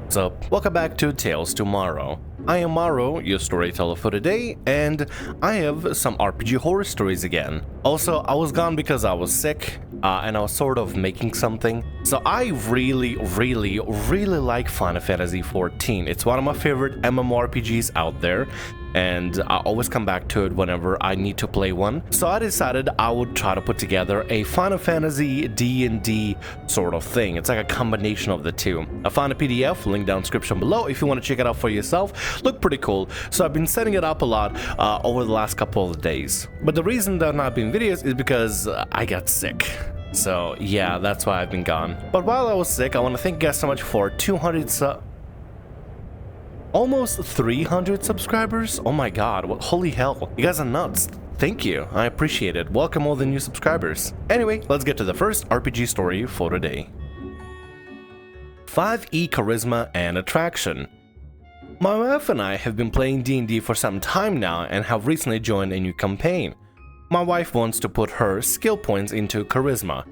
What's up? Welcome back to Tales to Morrow. I am Morrow, your storyteller for today, and I have some RPG horror stories again. Also, I was gone because I was sick, and I was sort of making something. So I really like Final Fantasy XIV. It's one of my favorite MMORPGs out there, and I always come back to it whenever I need to play one. So I decided I would try to put together a Final Fantasy D&D sort of thing. It's like a combination of the two. I found a PDF, link down description below if you want to check it out for yourself. Looked pretty cool, so I've been setting it up a lot over the last couple of days. But the reason there have not been videos is because I got sick. So yeah, that's why I've been gone. But while I was sick, I want to thank you guys so much for 200 almost 300 subscribers. Oh my god, holy hell, you guys are nuts. Thank you, I appreciate it. Welcome all the new subscribers. Anyway, let's get to the first RPG story for today. 5e Charisma and Attraction. My wife and I have been playing D&D for some time now and have recently joined a new campaign. My wife wants to put her skill points into Charisma.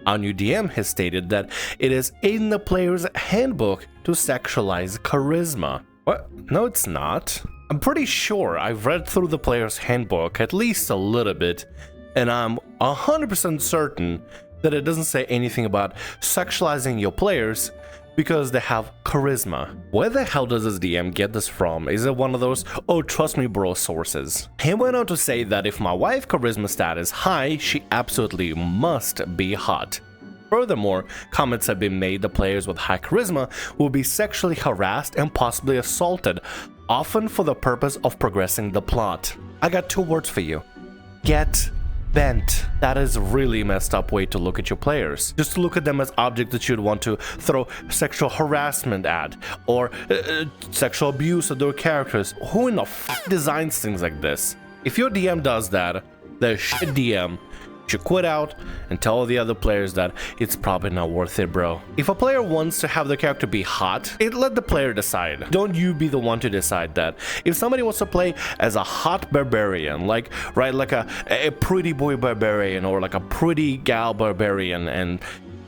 Our new DM has stated that it is in the player's handbook to sexualize Charisma. What? No, it's not. I'm pretty sure I've read through the player's handbook at least a little bit, and I'm 100% certain that it doesn't say anything about sexualizing your players because they have charisma. Where the hell does this DM get this from? Is it one of those, oh trust me bro sources? He went on to say that if my wife's charisma stat is high, she absolutely must be hot. Furthermore, comments have been made that players with high charisma will be sexually harassed and possibly assaulted, often for the purpose of progressing the plot. I got two words for you. Get bent. That is a really messed up way to look at your players. Just to look at them as objects that you'd want to throw sexual harassment at, or sexual abuse of their characters. Who in the f designs things like this? If your DM does that, the shit DM should quit out and tell the other players that it's probably not worth it, bro. If a player wants to have the character be hot, let the player decide. Don't you be the one to decide that. If somebody wants to play as a hot barbarian, like a pretty boy barbarian or like a pretty gal barbarian, and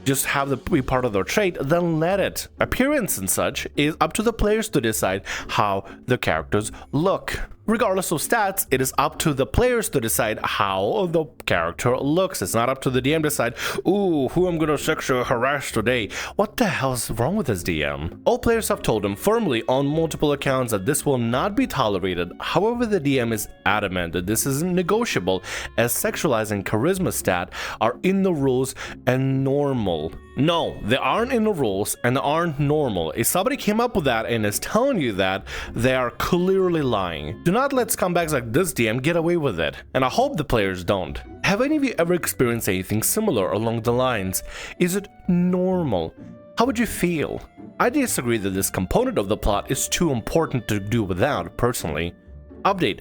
just have the be part of their trait, then let it. Appearance and such is up to the players to decide how the characters look. Regardless of stats, it is up to the players to decide how the character looks. It's not up to the DM to decide, ooh, who I'm gonna sexually harass today. What the hell's wrong with this DM? All players have told him firmly on multiple accounts that this will not be tolerated. However, the DM is adamant that this is negotiable, as sexualizing charisma stat are in the rules and normal. No, they aren't in the rules and they aren't normal. If somebody came up with that and is telling you that, they are clearly lying. Do not let scumbags like this DM get away with it, and I hope the players don't. Have any of you ever experienced anything similar along the lines? Is it normal? How would you feel? I disagree that this component of the plot is too important to do without, personally. Update.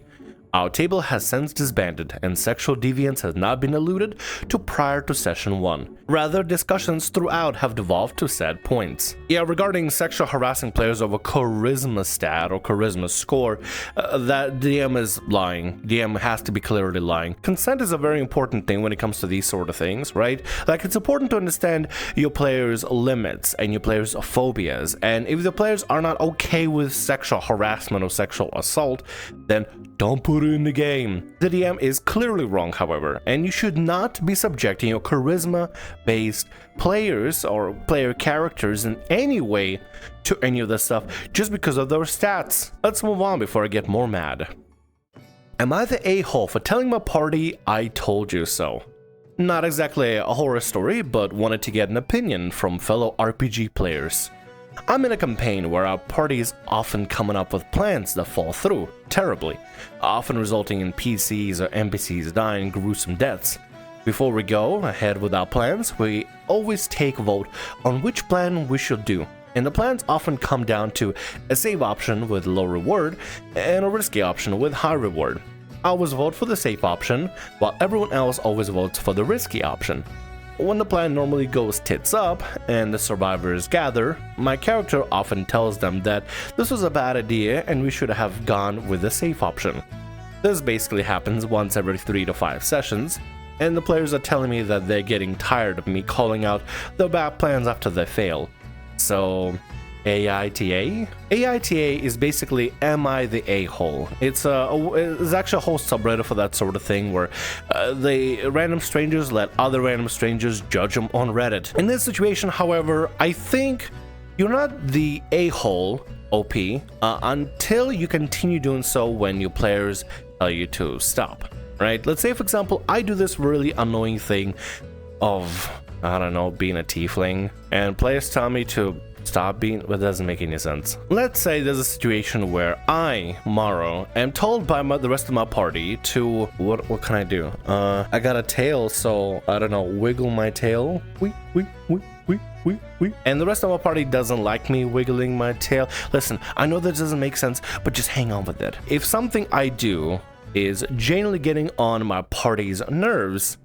Our table has since disbanded, and sexual deviance has not been alluded to prior to session 1. Rather, discussions throughout have devolved to said points. Yeah, regarding sexual harassing players over charisma stat or charisma score, that DM is lying. DM has to be clearly lying. Consent is a very important thing when it comes to these sort of things, right? Like, it's important to understand your players' limits and your players' phobias, and if the players are not okay with sexual harassment or sexual assault, then don't put it in the game. The DM is clearly wrong, however, and you should not be subjecting your charisma-based players or player characters in any way to any of this stuff just because of their stats. Let's move on before I get more mad. Am I the a-hole for telling my party I told you so? Not exactly a horror story, but wanted to get an opinion from fellow RPG players. I'm in a campaign where our party is often coming up with plans that fall through terribly, often resulting in PCs or NPCs dying gruesome deaths. Before we go ahead with our plans, we always take a vote on which plan we should do, and the plans often come down to a safe option with low reward and a risky option with high reward. I always vote for the safe option, while everyone else always votes for the risky option. When the plan normally goes tits up and the survivors gather, my character often tells them that this was a bad idea and we should have gone with the safe option. This basically happens once every 3 to 5 sessions, and the players are telling me that they're getting tired of me calling out the bad plans after they fail. So AITA? AITA is basically Am I the A-hole? It's actually a whole subreddit for that sort of thing where random strangers let other random strangers judge them on Reddit. In this situation, however, I think you're not the A-hole, OP, until you continue doing so when your players tell you to stop, right? Let's say, for example, I do this really annoying thing of, I don't know, being a tiefling, and players tell me to stop being, but it doesn't make any sense. Let's say there's a situation where I, Morrow, am told by the rest of my party to, what can I do? I got a tail, so, I don't know, wiggle my tail. And the rest of my party doesn't like me wiggling my tail. Listen, I know that doesn't make sense, but just hang on with it. If something I do is genuinely getting on my party's nerves,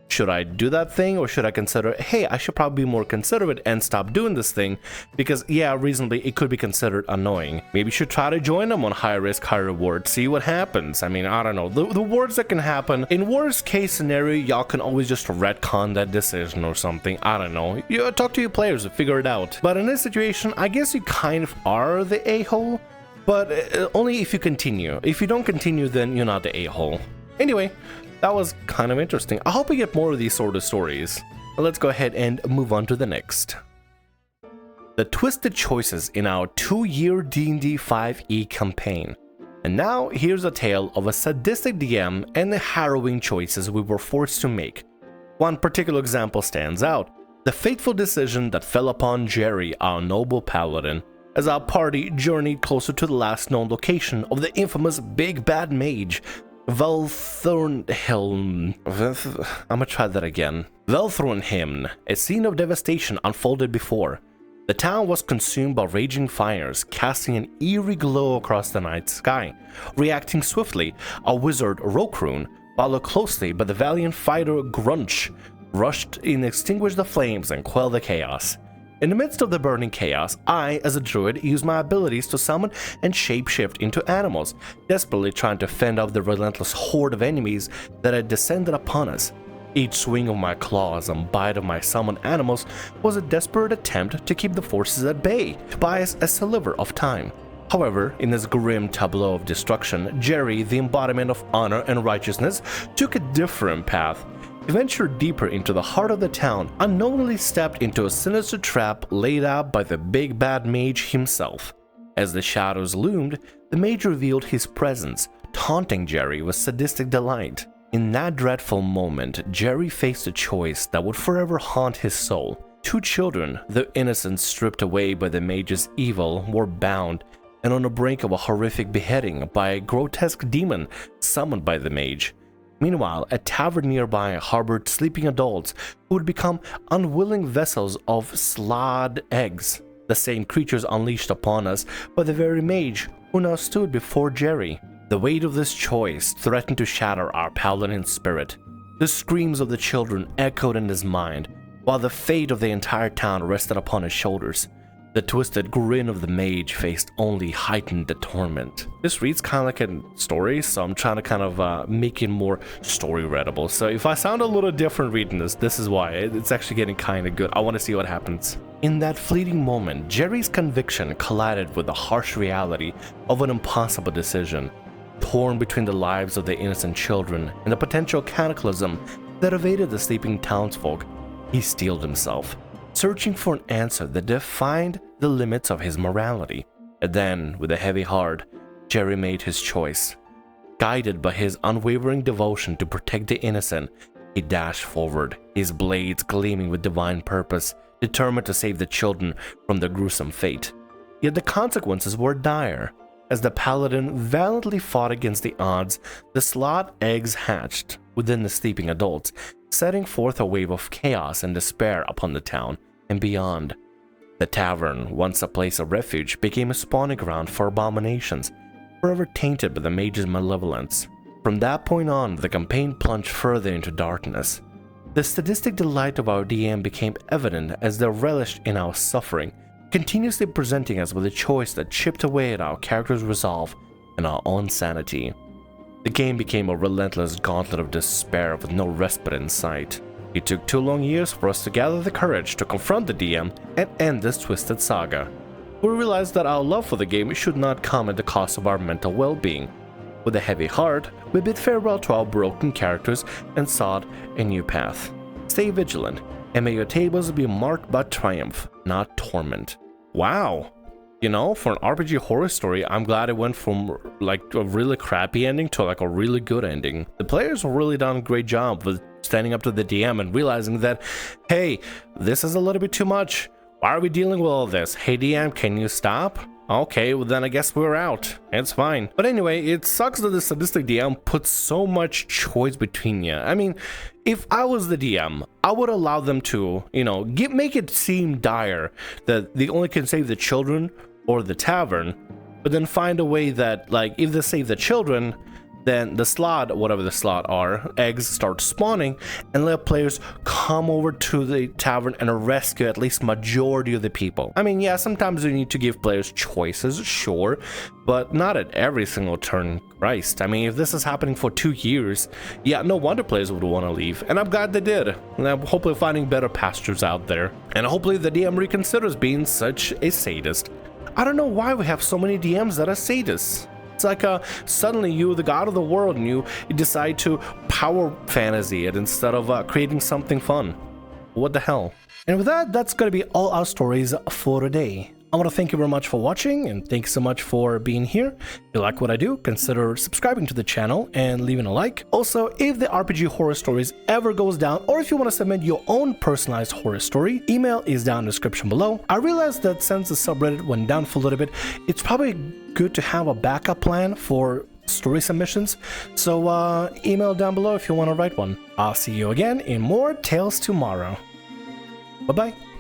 should I do that thing, or should I consider, hey, I should probably be more considerate and stop doing this thing, because yeah, reasonably it could be considered annoying. Maybe you should try to join them on high risk, high reward, see what happens. I mean, I don't know, the words that can happen. In worst case scenario, y'all can always just retcon that decision or something. I don't know, you talk to your players and figure it out. But in this situation, I guess you kind of are the a-hole, but only if you continue. If you don't continue, then you're not the a-hole. Anyway, that was kind of interesting. I hope we get more of these sort of stories. Let's go ahead and move on to the next. The twisted choices in our 2-year D&D 5e campaign. And now here's a tale of a sadistic DM and the harrowing choices we were forced to make. One particular example stands out: the fateful decision that fell upon Jerry, our noble paladin, as our party journeyed closer to the last known location of the infamous Big Bad Mage, Velthornhelm. I'm gonna try that again. Velthornhelm. A scene of devastation unfolded before. The town was consumed by raging fires, casting an eerie glow across the night sky. Reacting swiftly, a wizard, Rokrun, followed closely by the valiant fighter Grunch, rushed in to extinguish the flames and quell the chaos. In the midst of the burning chaos, I, as a druid, used my abilities to summon and shapeshift into animals, desperately trying to fend off the relentless horde of enemies that had descended upon us. Each swing of my claws and bite of my summoned animals was a desperate attempt to keep the forces at bay, buy us a sliver of time. However, in this grim tableau of destruction, Jerry, the embodiment of honor and righteousness, took a different path. He ventured deeper into the heart of the town, unknowingly stepped into a sinister trap laid out by the Big Bad Mage himself. As the shadows loomed, the mage revealed his presence, taunting Jerry with sadistic delight. In that dreadful moment, Jerry faced a choice that would forever haunt his soul. 2 children, though innocent stripped away by the mage's evil, were bound and on the brink of a horrific beheading by a grotesque demon summoned by the mage. Meanwhile, a tavern nearby harbored sleeping adults who would become unwilling vessels of slod eggs, the same creatures unleashed upon us by the very mage who now stood before Jerry. The weight of this choice threatened to shatter our paladin's spirit. The screams of the children echoed in his mind, while the fate of the entire town rested upon his shoulders. The twisted grin of the mage faced only heightened the torment. This reads kind of like a story, so I'm trying to kind of make it more story-readable. So if I sound a little different reading this is why. It's actually getting kind of good. I want to see what happens. In that fleeting moment, Jerry's conviction collided with the harsh reality of an impossible decision. Torn between the lives of the innocent children and the potential cataclysm that evaded the sleeping townsfolk, he steeled himself, searching for an answer that defined the limits of his morality. And then, with a heavy heart, Jerry made his choice. Guided by his unwavering devotion to protect the innocent, he dashed forward, his blades gleaming with divine purpose, determined to save the children from their gruesome fate. Yet the consequences were dire. As the paladin valiantly fought against the odds, the slot eggs hatched within the sleeping adults, setting forth a wave of chaos and despair upon the town and beyond. The tavern, once a place of refuge, became a spawning ground for abominations, forever tainted by the mage's malevolence. From that point on, the campaign plunged further into darkness. The sadistic delight of our DM became evident as they relished in our suffering, continuously presenting us with a choice that chipped away at our character's resolve and our own sanity. The game became a relentless gauntlet of despair with no respite in sight. It took 2 long years for us to gather the courage to confront the DM and end this twisted saga. we realized that our love for the game should not come at the cost of our mental well-being. With a heavy heart, we bid farewell to our broken characters and sought a new path. Stay vigilant, and may your tables be marked by triumph, not torment. Wow! You know, for an RPG horror story, I'm glad it went from like a really crappy ending to like a really good ending. The players have really done a great job with standing up to the DM and realizing that, hey, this is a little bit too much. Why are we dealing with all this? Hey DM, can you stop? Okay, well then I guess we're out. It's fine. But anyway, it sucks that the sadistic DM puts so much choice between you. I mean, if I was the DM, I would allow them to, you know, make it seem dire that they only can save the children or the tavern, but then find a way that, like, if they save the children, then the slot, whatever the slot are, eggs start spawning, and let players come over to the tavern and rescue at least majority of the people. I mean, yeah, sometimes you need to give players choices, sure, but not at every single turn. Christ, I mean, if this is happening for 2 years, yeah, no wonder players would want to leave, and I'm glad they did. And I'm hopefully finding better pastures out there, and hopefully the DM reconsiders being such a sadist. I don't know why we have so many DMs that are sadists. It's like suddenly you're the god of the world and you decide to power fantasy it instead of creating something fun. What the hell? And with that, that's going to be all our stories for today. I want to thank you very much for watching, and thanks so much for being here. If you like what I do, consider subscribing to the channel and leaving a like. Also, if the RPG Horror Stories ever goes down, or if you want to submit your own personalized horror story, email is down in the description below. I realized that since the subreddit went down for a little bit, it's probably good to have a backup plan for story submissions, so email down below if you want to write one. I'll see you again in more Tales tomorrow. Bye-bye.